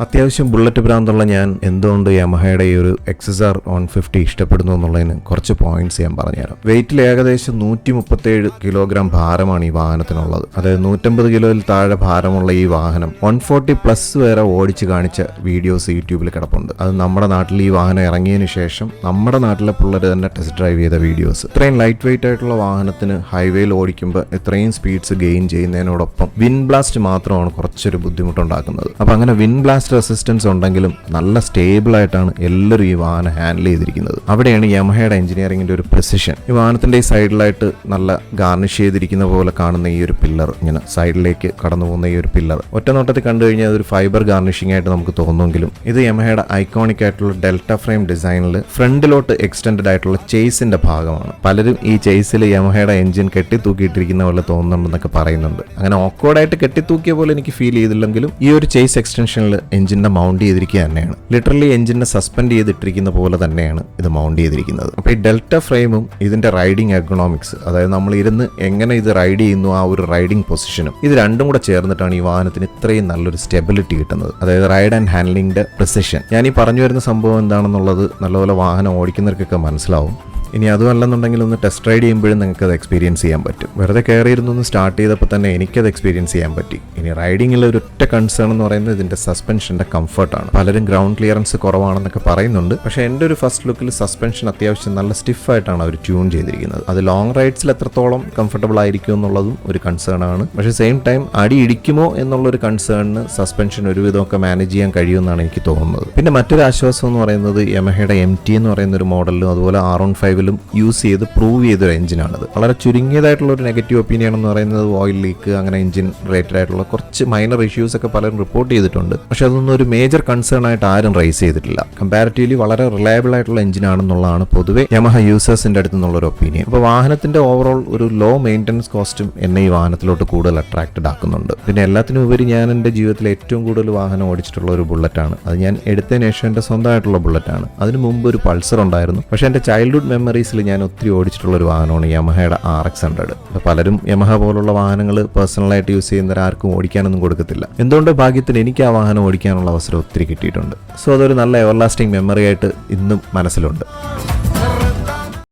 അത്യാവശ്യം ബുള്ളറ്റ് ഭ്രാന്തുള്ള ഞാൻ എന്തുകൊണ്ട് യമഹയുടെ ഈ ഒരു XSR 150 ഇഷ്ടപ്പെടുന്നു എന്നുള്ളതിന് കുറച്ച് പോയിന്റ്സ് ഞാൻ പറഞ്ഞുതരാം. വെയിറ്റിൽ ഏകദേശം 137 കിലോഗ്രാം ഭാരമാണ് ഈ വാഹനത്തിനുള്ളത്. അതായത് 150 കിലോയിൽ താഴെ ഭാരമുള്ള ഈ വാഹനം 140+ വരെ ഓടിച്ച് കാണിച്ച വീഡിയോസ് യൂട്യൂബിൽ കിടപ്പുണ്ട്. അത് നമ്മുടെ നാട്ടിൽ ഈ വാഹനം ഇറങ്ങിയതിന് ശേഷം നമ്മുടെ നാട്ടിലെ പിള്ളേർ തന്നെ ടെസ്റ്റ് ഡ്രൈവ് ചെയ്ത വീഡിയോസ്. ഇത്രയും ലൈറ്റ് വെയിറ്റ് ആയിട്ടുള്ള വാഹനത്തിന് ഹൈവേയിൽ ഓടിക്കുമ്പോൾ ഇത്രയും സ്പീഡ്സ് ഗെയിൻ ചെയ്യുന്നതിനോടൊപ്പം വിൻ ബ്ലാസ്റ്റ് മാത്രമാണ് കുറച്ചൊരു ബുദ്ധിമുട്ടുണ്ടാക്കുന്നത്. അപ്പം അങ്ങനെ വിൻ ബ്ലാസ്റ്റ് റെസിസ്റ്റൻസ് ഉണ്ടെങ്കിലും നല്ല സ്റ്റേബിൾ ആയിട്ടാണ് എല്ലാവരും ഈ വാഹനം ഹാൻഡിൽ ചെയ്തിരിക്കുന്നത്. അവിടെയാണ് യമഹയുടെ എഞ്ചിനീയറിംഗിന്റെ ഒരു പ്രിസിഷൻ. ഈ വാഹനത്തിന്റെ ഈ സൈഡിലായിട്ട് നല്ല ഗാർണിഷ് ചെയ്തിരിക്കുന്ന പോലെ കാണുന്ന ഈ ഒരു പില്ലർ, ഇങ്ങനെ സൈഡിലേക്ക് കടന്നു പോകുന്ന ഈ ഒരു പില്ലർ ഒറ്റ നോട്ടത്തിൽ കണ്ടു കഴിഞ്ഞാൽ അതൊരു ഫൈബർ ഗാർണിഷിംഗ് ആയിട്ട് നമുക്ക് തോന്നുമെങ്കിലും ഇത് യമഹയുടെ ഐക്കോണിക് ആയിട്ടുള്ള ഡെൽറ്റ ഫ്രെയിം ഡിസൈനിൽ ഫ്രണ്ടിലോട്ട് എക്സ്റ്റെൻഡ് ആയിട്ടുള്ള ചേസിന്റെ ഭാഗമാണ്. പലരും ഈ ചേസിൽ യമഹയുടെ എഞ്ചിൻ കെട്ടിത്തൂക്കിയിട്ടിരിക്കുന്ന പോലെ തോന്നുന്നുണ്ടെന്നൊക്കെ പറയുന്നുണ്ട്. അങ്ങനെ ഓക്വേർഡായിട്ട് കെട്ടിത്തൂക്കിയ പോലെ എനിക്ക് ഫീൽ ചെയ്തില്ലെങ്കിലും ഈ ഒരു ചേസ് എക്സ്റ്റൻഷനിൽ എഞ്ചിനെ മൗണ്ട് ചെയ്തിരിക്കുക തന്നെയാണ്. ലിറ്ററലി എഞ്ചിനെ സസ്പെൻഡ് ചെയ്തിട്ടിരിക്കുന്ന പോലെ തന്നെയാണ് ഇത് മൗണ്ട് ചെയ്തിരിക്കുന്നത്. അപ്പോൾ ഈ ഡെൽറ്റ ഫ്രെയിമും ഇതിന്റെ റൈഡിംഗ് എർഗണോമിക്സ്, അതായത് നമ്മൾ ഇരുന്ന് എങ്ങനെ ഇത് റൈഡ് ചെയ്യുന്നു ആ ഒരു റൈഡിംഗ് പൊസിഷനും, ഇത് രണ്ടും കൂടെ ചേർന്നിട്ടാണ് ഈ വാഹനത്തിന് ഇത്രയും നല്ലൊരു സ്റ്റെബിലിറ്റി കിട്ടുന്നത്. അതായത് റൈഡ് ആൻഡ് ഹാൻഡ്ലിംഗിന്റെ പ്രിസിഷൻ. ഞാൻ ഈ പറഞ്ഞു വരുന്ന സംഭവം എന്താണെന്നുള്ളത് നല്ലപോലെ വാഹനം ഓടിക്കുന്നവർക്കൊക്കെ മനസ്സിലാവും. ഇനി അതുമല്ലെന്നുണ്ടെങ്കിൽ ഒന്ന് ടെസ്റ്റ് റൈഡ് ചെയ്യുമ്പോഴും നിങ്ങൾക്ക് അത് എക്സ്പീരിയൻസ് ചെയ്യാൻ പറ്റും. വെറുതെ കയറിയിരുന്നൊന്ന് സ്റ്റാർട്ട് ചെയ്തപ്പോൾ തന്നെ എനിക്കത് എക്സ്പീരിയൻസ് ചെയ്യാൻ പറ്റി. ഇനി റൈഡിങ്ങിൽ ഒരു ഒറ്റ കൺസേൺ എന്ന് പറയുന്നത് ഇതിന്റെ സസ്പെൻഷന്റെ കംഫർട്ടാണ്. പലരും ഗ്രൗണ്ട് ക്ലിയറൻസ് കുറവാണെന്നൊക്കെ പറയുന്നുണ്ട്. പക്ഷേ എൻ്റെ ഒരു ഫസ്റ്റ് ലുക്കിൽ സസ്പെൻഷൻ അത്യാവശ്യം നല്ല സ്റ്റിഫായിട്ടാണ് അവർ ട്യൂൺ ചെയ്തിരിക്കുന്നത്. അത് ലോങ് റൈഡ്സിൽ എത്രത്തോളം കംഫർട്ടബിൾ ആയിരിക്കും എന്നുള്ളതും ഒരു കൺസേൺ ആണ്. പക്ഷേ സെയിം ടൈം അടി ഇടിക്കുമോ എന്നുള്ളൊരു കൺസേണിന് സസ്പെൻഷൻ ഒരുവിധമൊക്കെ മാനേജ് ചെയ്യാൻ കഴിയുമെന്നാണ് എനിക്ക് തോന്നുന്നത്. പിന്നെ മറ്റൊരു ആശ്വാസം എന്ന് പറയുന്നത് യമഹയുടെ MT എന്ന് പറയുന്ന ഒരു മോഡലിലും അതുപോലെ R15 യൂസ് ചെയ്ത് പ്രൂവ് ചെയ്തൊരു എഞ്ചിനാണത്. വളരെ ചുരുങ്ങിയതായിട്ടുള്ള ഒരു നെഗറ്റീവ് ഒപ്പീനിയൻ എന്ന് പറയുന്നത് ഓയിൽ ലീക്ക്, അങ്ങനെ എഞ്ചിൻ റിലേറ്റഡ് ആയിട്ടുള്ള കുറച്ച് മൈനർ ഇഷ്യൂസ് ഒക്കെ പലരും റിപ്പോർട്ട് ചെയ്തിട്ടുണ്ട്. പക്ഷെ അതൊന്നും ഒരു മേജർ കൺസേൺ ആയിട്ട് ആരും റൈസ് ചെയ്തിട്ടില്ല. കമ്പാരിറ്റീവ്ലി വളരെ റിലയബിൾ ആയിട്ടുള്ള എഞ്ചിനാണെന്നുള്ളതാണ് പൊതുവെ യമഹ യൂസേഴ്സിന്റെ അടുത്ത് നിന്നുള്ള ഒപ്പീനിയൻ. അപ്പോൾ വാഹനത്തിന്റെ ഓവറോൾ ഒരു ലോ മെയിൻ്റനൻസ് കോസ്റ്റും എന്നെ ഈ വാഹനത്തിലോട്ട് കൂടുതൽ അട്രാക്റ്റഡ് ആക്കുന്നുണ്ട്. പിന്നെ എല്ലാത്തിനും ഉപരി ഞാൻ എൻ്റെ ജീവിതത്തിൽ ഏറ്റവും കൂടുതൽ വാഹനം ഓടിച്ചിട്ടുള്ള ഒരു ബുള്ളറ്റാണ്. അത് ഞാൻ എടുത്തതിന് ശേഷം എൻ്റെ സ്വന്തമായിട്ടുള്ള ബുള്ളറ്റാണ്. അതിന് മുമ്പ് ഒരു പൾസർ ഉണ്ടായിരുന്നു. പക്ഷേ എൻ്റെ ചൈൽഡ്ഹുഡ് മെമ്മറീസിൽ ഞാൻ ഒത്തിരി ഓടിച്ചിട്ടുള്ള ഒരു വാഹനമാണ് യമഹയുടെ RX100. പലരും യമഹ പോലുള്ള വാഹനങ്ങൾ പേഴ്സണലായിട്ട് യൂസ് ചെയ്യുന്നവരാർക്കും ഓടിക്കാനൊന്നും കൊടുക്കത്തില്ല. എന്തുകൊണ്ട് ഭാഗ്യത്തിന് എനിക്ക് ആ വാഹനം ഓടിക്കാനുള്ള അവസരം ഒത്തിരി കിട്ടിയിട്ടുണ്ട്. സോ അതൊരു നല്ല എവർലാസ്റ്റിംഗ് മെമ്മറി ആയിട്ട് ഇന്നും മനസ്സിലുണ്ട്.